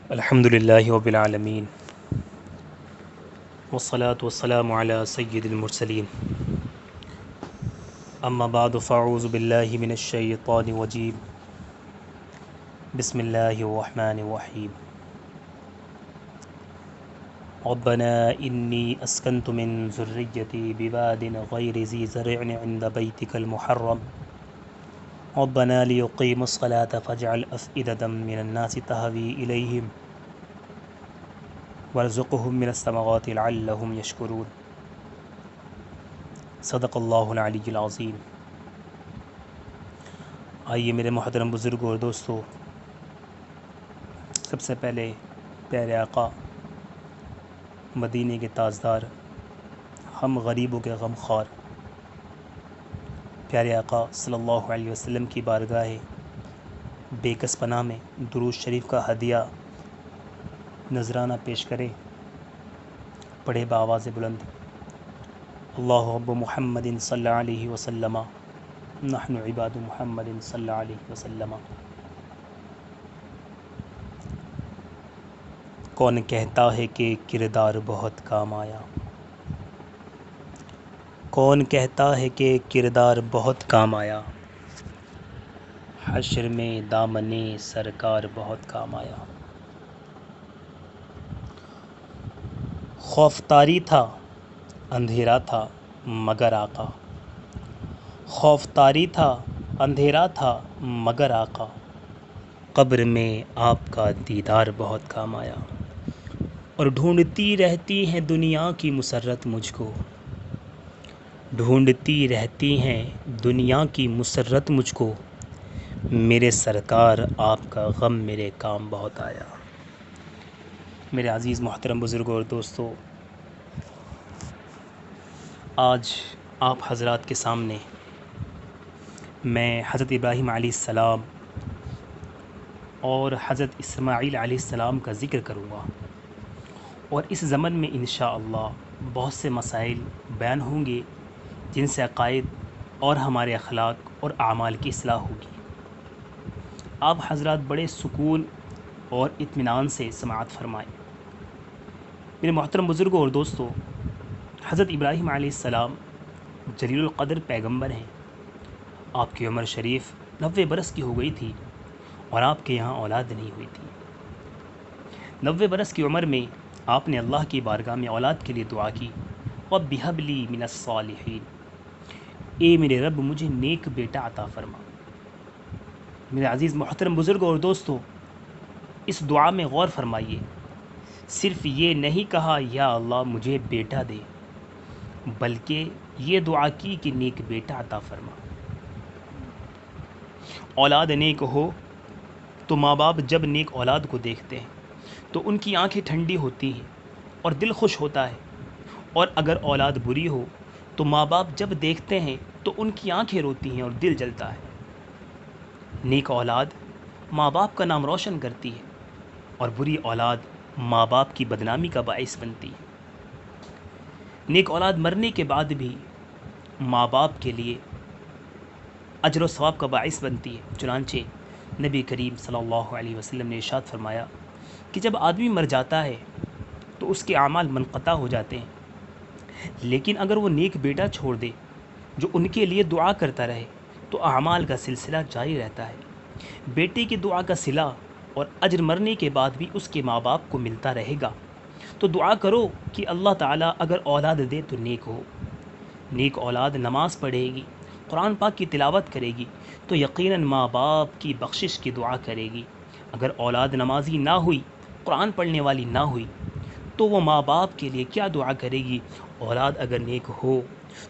الحمد للہ رب العالمین والصلاة والسلام علی سید المرسلین اما بعد فاعوذ باللہ من الشیطان الرجیم بسم اللہ الرحمن الرحیم ربنا انی اسکنت من ذریتی بواد غیر ذی زرع عند بیتک المحرم ربنا لیقیموا الصلاة فاجعل أفئدة من الناس تهوی الیہم وارزقهم من الثمرات لعلهم يشكرون صدق اللہ العلی العظیم۔ آئیے میرے محترم بزرگوں اور دوستو، سب سے پہلے پیارے آقا مدینے کے تاجدار، ہم غریبوں کے غم خوار پیارے آقا صلی اللہ علیہ وسلم کی بارگاہ بے کس پناہ میں درود شریف کا ہدیہ نذرانہ پیش کریں۔ پڑھے بآواز بلند، اللہ رب محمد صلی اللہ علیہ وسلم نحن عباد محمد صلی اللہ علیہ وسلم۔ کون کہتا ہے کہ کردار بہت کام آیا، کون کہتا ہے کہ کردار بہت کام آیا، حشر میں دامن سرکار بہت کام آیا۔ خوف طاری تھا اندھیرا تھا مگر آقا، خوف طاری تھا اندھیرا تھا مگر آقا، قبر میں آپ کا دیدار بہت کام آیا۔ اور ڈھونڈتی رہتی ہیں دنیا کی مسرت مجھ کو، ڈھونڈتی رہتی ہیں دنیا کی مسرت مجھ کو، میرے سرکار آپ کا غم میرے کام بہت آیا۔ میرے عزیز محترم بزرگوں اور دوستو، آج آپ حضرات کے سامنے میں حضرت ابراہیم علیہ السلام اور حضرت اسماعیل علیہ السلام کا ذکر کروں گا، اور اس ضمن میں انشاءاللہ بہت سے مسائل بیان ہوں گے جن سے عقائد اور ہمارے اخلاق اور اعمال کی اصلاح ہوگی۔ آپ حضرات بڑے سکون اور اطمینان سے سماعت فرمائیں۔ میرے محترم بزرگوں اور دوستو، حضرت ابراہیم علیہ السلام جلیل القدر پیغمبر ہیں۔ آپ کی عمر شریف 90 برس کی ہو گئی تھی اور آپ کے یہاں اولاد نہیں ہوئی تھی۔ 90 برس کی عمر میں آپ نے اللہ کی بارگاہ میں اولاد کے لیے دعا کی، رب ہب لی من الصالحین، اے میرے رب مجھے نیک بیٹا عطا فرما۔ میرے عزیز محترم بزرگوں اور دوستو، اس دعا میں غور فرمائیے، صرف یہ نہیں کہا یا اللہ مجھے بیٹا دے، بلکہ یہ دعا کی کہ نیک بیٹا عطا فرما۔ اولاد نیک ہو تو ماں باپ جب نیک اولاد کو دیکھتے ہیں تو ان کی آنکھیں ٹھنڈی ہوتی ہیں اور دل خوش ہوتا ہے، اور اگر اولاد بری ہو تو ماں باپ جب دیکھتے ہیں تو ان کی آنکھیں روتی ہیں اور دل جلتا ہے۔ نیک اولاد ماں باپ کا نام روشن کرتی ہے اور بری اولاد ماں باپ کی بدنامی کا باعث بنتی ہے۔ نیک اولاد مرنے کے بعد بھی ماں باپ کے لیے اجر و ثواب کا باعث بنتی ہے۔ چنانچہ نبی کریم صلی اللہ علیہ وسلم نے ارشاد فرمایا کہ جب آدمی مر جاتا ہے تو اس کے اعمال منقطع ہو جاتے ہیں، لیکن اگر وہ نیک بیٹا چھوڑ دے جو ان کے لیے دعا کرتا رہے تو اعمال کا سلسلہ جاری رہتا ہے۔ بیٹے کی دعا کا صلہ اور اجر مرنے کے بعد بھی اس کے ماں باپ کو ملتا رہے گا۔ تو دعا کرو کہ اللہ تعالیٰ اگر اولاد دے تو نیک ہو۔ نیک اولاد نماز پڑھے گی، قرآن پاک کی تلاوت کرے گی تو یقیناً ماں باپ کی بخشش کی دعا کرے گی۔ اگر اولاد نمازی نہ ہوئی، قرآن پڑھنے والی نہ ہوئی، تو وہ ماں باپ کے لیے کیا دعا کرے گی؟ اولاد اگر نیک ہو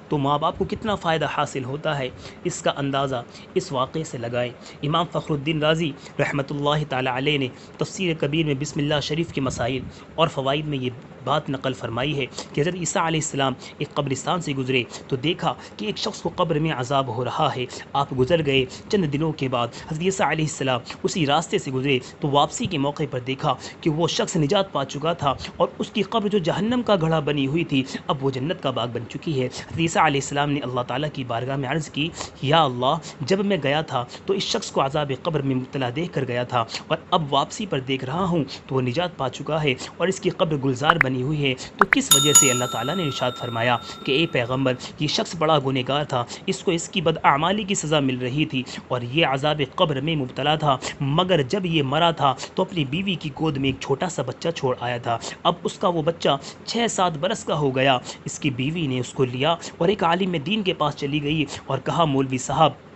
تو ماں باپ کو کتنا فائدہ حاصل ہوتا ہے، اس کا اندازہ اس واقعے سے لگائیں۔ امام فخر الدین رازی رحمۃ اللہ تعالی علیہ نے تفسیر کبیر میں بسم اللہ شریف کے مسائل اور فوائد میں یہ بات نقل فرمائی ہے کہ حضرت عیسیٰ علیہ السلام ایک قبرستان سے گزرے تو دیکھا کہ ایک شخص کو قبر میں عذاب ہو رہا ہے۔ آپ گزر گئے، چند دنوں کے بعد حضرت عیسیٰ علیہ السلام اسی راستے سے گزرے تو واپسی کے موقع پر دیکھا کہ وہ شخص نجات پا چکا تھا اور اس کی قبر جو جہنم کا گڑھا بنی ہوئی تھی اب وہ جنت کا باغ بن چکی ہے۔ حضرت عیسیٰ علیہ السلام نے اللہ تعالیٰ کی بارگاہ میں عرض کی، یا اللہ جب میں گیا تھا تو اس شخص کو عذاب قبر میں مبتلا دیکھ کر گیا تھا، اور اب واپسی پر دیکھ رہا ہوں تو وہ نجات پا چکا ہے اور اس کی قبر گلزار بنی ہوئی ہے، تو کس وجہ سے؟ اللہ تعالیٰ نے ارشاد فرمایا کہ اے پیغمبر، یہ شخص بڑا گنہگار تھا، اس کو اس کی بداعمالی کی سزا مل رہی تھی اور یہ عذاب قبر میں مبتلا تھا، مگر جب یہ مرا تھا تو اپنی بیوی کی گود میں ایک چھوٹا سا بچہ چھوڑ آیا تھا، اب اس کا وہ بچہ 6-7 برس کا ہو گیا، اس کی بیوی نے اس کو لیا اور ایک عالم دین کے پاس چلی گئی اور کہا، مولوی صاحب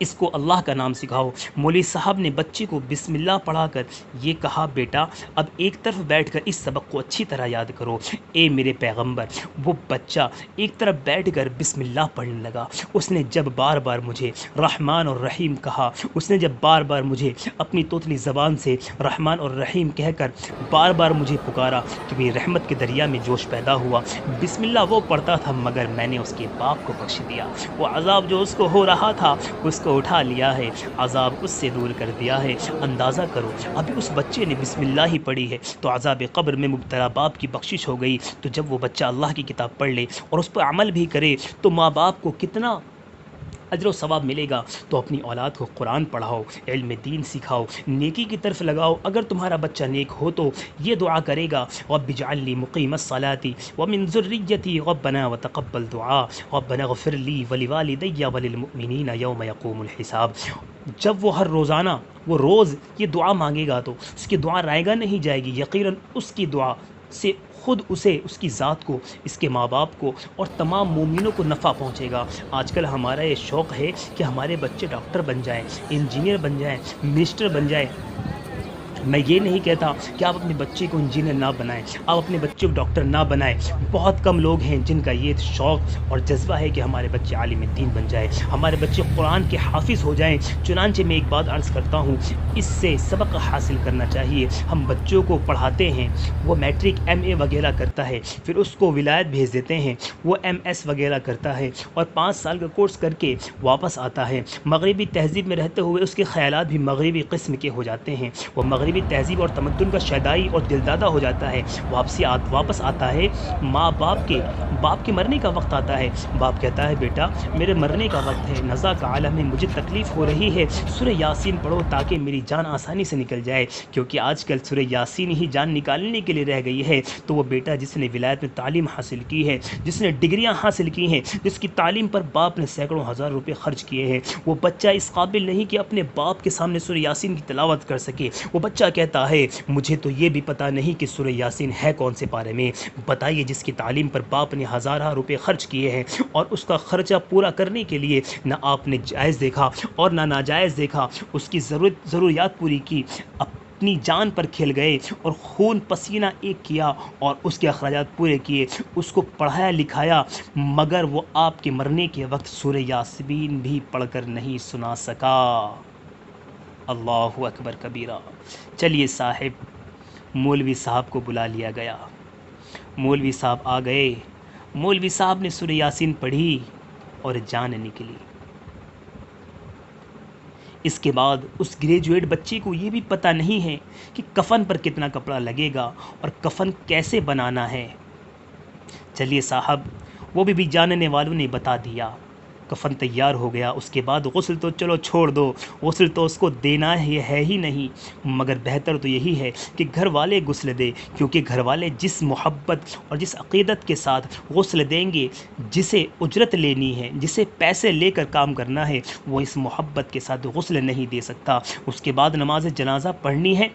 اس کو اللہ کا نام سکھاؤ۔ مولوی صاحب نے بچے کو بسم اللہ پڑھا کر یہ کہا، بیٹا اب ایک طرف بیٹھ کر اس سبق کو اچھی طرح یاد کرو۔ اے میرے پیغمبر، وہ بچہ ایک طرف بیٹھ کر بسم اللہ پڑھنے لگا۔ اس نے جب بار بار مجھے رحمان اور رحیم کہا، اس نے جب بار بار مجھے اپنی توتلی زبان سے رحمان اور رحیم کہہ کر بار بار مجھے پکارا تو میری رحمت کے دریا میں جوش پیدا ہوا۔ بسم اللہ وہ پڑھتا تھا مگر میں نے اس کے باپ کو بخش دیا۔ وہ عذاب جو اس کو ہو رہا تھا اس کو اٹھا لیا ہے، عذاب اس سے دور کر دیا ہے۔ اندازہ کرو ابھی اس بچے نے بسم اللہ ہی پڑھی ہے تو عذاب قبر میں مبتلا باپ کی بخشش ہو گئی، تو جب وہ بچہ اللہ کی کتاب پڑھ لے اور اس پر عمل بھی کرے تو ماں باپ کو کتنا اجر و ثواب ملے گا۔ تو اپنی اولاد کو قرآن پڑھاؤ، علم دین سکھاؤ، نیکی کی طرف لگاؤ۔ اگر تمہارا بچہ نیک ہو تو یہ دعا کرے گا، رب اجعلنی مقیم الصلاۃ ومن ذریتی ربنا وتقبل دعاء ربنا اغفر لی ولوالدی وللمؤمنین یوم یقوم الحساب۔ جب وہ ہر روزانہ وہ روز یہ دعا مانگے گا تو اس کی دعا رائے گا نہیں جائے گی، یقیناً اس کی دعا سے خود اسے، اس کی ذات کو، اس کے ماں باپ کو اور تمام مومنوں کو نفع پہنچے گا۔ آج کل ہمارا یہ شوق ہے کہ ہمارے بچے ڈاکٹر بن جائیں، انجینئر بن جائیں، منسٹر بن جائیں۔ میں یہ نہیں کہتا کہ آپ اپنے بچے کو انجینئر نہ بنائیں، آپ اپنے بچے کو ڈاکٹر نہ بنائیں، بہت کم لوگ ہیں جن کا یہ شوق اور جذبہ ہے کہ ہمارے بچے عالم دین بن جائیں، ہمارے بچے قرآن کے حافظ ہو جائیں۔ چنانچہ میں ایک بات عرض کرتا ہوں، اس سے سبق حاصل کرنا چاہیے۔ ہم بچوں کو پڑھاتے ہیں، وہ میٹرک ایم اے وغیرہ کرتا ہے، پھر اس کو ولایت بھیج دیتے ہیں، وہ ایم ایس وغیرہ کرتا ہے اور 5 سال کا کورس کر کے واپس آتا ہے، مغربی تہذیب میں رہتے ہوئے اس کے خیالات بھی مغربی قسم کے ہو جاتے ہیں، وہ مغربی تہذیب اور تمدن کا شیدائی اور دلدادہ ہو جاتا ہے، واپس آتا ہے، ماں باپ کے مرنے کا وقت آتا ہے، باپ کہتا ہے بیٹا میرے مرنے کا وقت ہے، نزا کا عالم ہے، مجھے تکلیف ہو رہی ہے، سورہ یاسین پڑھو تاکہ میری جان آسانی سے نکل جائے، کیونکہ آج کل سورہ یاسین ہی جان نکالنے کے لیے رہ گئی ہے۔ تو وہ بیٹا جس نے ولایت میں تعلیم حاصل کی ہے، جس نے ڈگریاں حاصل کی ہیں، جس کی تعلیم پر باپ نے سینکڑوں ہزار روپے خرچ کیے ہیں، وہ بچہ اس قابل نہیں کہ اپنے باپ کے سامنے سورہ یاسین کی تلاوت کر سکے۔ وہ بچہ کہتا ہے مجھے تو یہ بھی پتہ نہیں کہ سورہ یاسین ہے کون سے پارے میں۔ بتائیے جس کی تعلیم پر باپ نے ہزارہ روپے خرچ کیے ہیں اور اس کا خرچہ پورا کرنے کے لیے نہ آپ نے جائز دیکھا اور نہ ناجائز دیکھا، اس کی ضروریات پوری کی، اپنی جان پر کھیل گئے اور خون پسینہ ایک کیا اور اس کے اخراجات پورے کیے، اس کو پڑھایا لکھایا، مگر وہ آپ کے مرنے کے وقت سورہ یاسین بھی پڑھ کر نہیں سنا سکا۔ اللہ اکبر کبیرہ۔ چلیے صاحب، مولوی صاحب کو بلا لیا گیا، مولوی صاحب آ گئے، مولوی صاحب نے سورہ یاسین پڑھی اور جان نکلی۔ اس کے بعد اس گریجویٹ بچے کو یہ بھی پتہ نہیں ہے کہ کفن پر کتنا کپڑا لگے گا اور کفن کیسے بنانا ہے۔ چلیے صاحب، وہ بھی جاننے والوں نے بتا دیا، کفن تیار ہو گیا۔ اس کے بعد غسل تو چلو چھوڑ دو، غسل تو اس کو دینا ہے ہی نہیں، مگر بہتر تو یہی ہے کہ گھر والے غسل دے، کیونکہ گھر والے جس محبت اور جس عقیدت کے ساتھ غسل دیں گے، جسے اجرت لینی ہے، جسے پیسے لے کر کام کرنا ہے، وہ اس محبت کے ساتھ غسل نہیں دے سکتا۔ اس کے بعد نماز جنازہ پڑھنی ہے،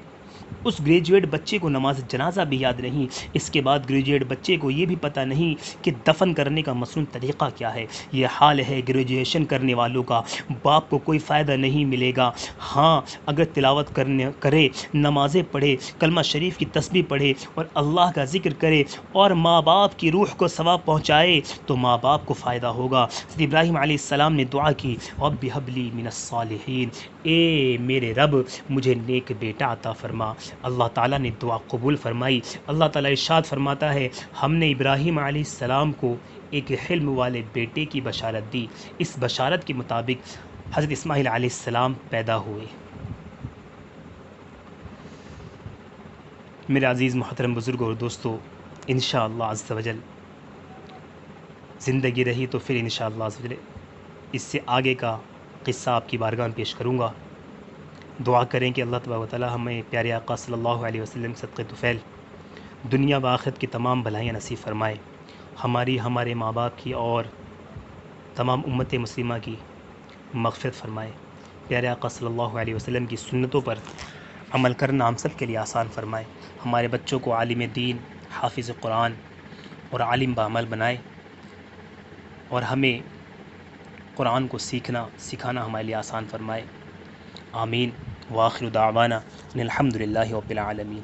اس گریجویٹ بچے کو نماز جنازہ بھی یاد نہیں، اس کے بعد گریجویٹ بچے کو یہ بھی پتہ نہیں کہ دفن کرنے کا مصنون طریقہ کیا ہے۔ یہ حال ہے گریجویشن کرنے والوں کا، باپ کو کوئی فائدہ نہیں ملے گا۔ ہاں اگر تلاوت کرے، نمازیں پڑھے، کلمہ شریف کی تسبیح پڑھے اور اللہ کا ذکر کرے اور ماں باپ کی روح کو ثواب پہنچائے تو ماں باپ کو فائدہ ہوگا۔ حضرت ابراہیم علیہ السلام نے دعا کی، رب ہب لی من الصالحین، اے میرے رب مجھے نیک بیٹا عطا فرما۔ اللہ تعالیٰ نے دعا قبول فرمائی۔ اللہ تعالیٰ ارشاد فرماتا ہے، ہم نے ابراہیم علیہ السلام کو ایک حلم والے بیٹے کی بشارت دی، اس بشارت کے مطابق حضرت اسماعیل علیہ السلام پیدا ہوئے۔ میرے عزیز محترم بزرگوں اور دوستو، انشاءاللہ عز و جل زندگی رہی تو پھر انشاءاللہ اس سے آگے کا قصہ آپ کی بارگاہ میں پیش کروں گا۔ دعا کریں کہ اللہ تبارک و تعالی ہمیں پیارے آقا صلی اللہ علیہ وسلم صدقے طفیل دنیا و آخرت کی تمام بھلائیاں نصیب فرمائے، ہمارے ماں باپ کی اور تمام امت مسلمہ کی مغفرت فرمائے، پیارے آقا صلی اللہ علیہ وسلم کی سنتوں پر عمل کرنا ہم سب کے لیے آسان فرمائے، ہمارے بچوں کو عالم دین، حافظ قرآن اور عالم بعمل بنائے، اور ہمیں قرآن کو سکھانا ہمارے لیے آسان فرمائے۔ آمین۔ وآخر دعوانا ان الحمد للہ رب العالمین۔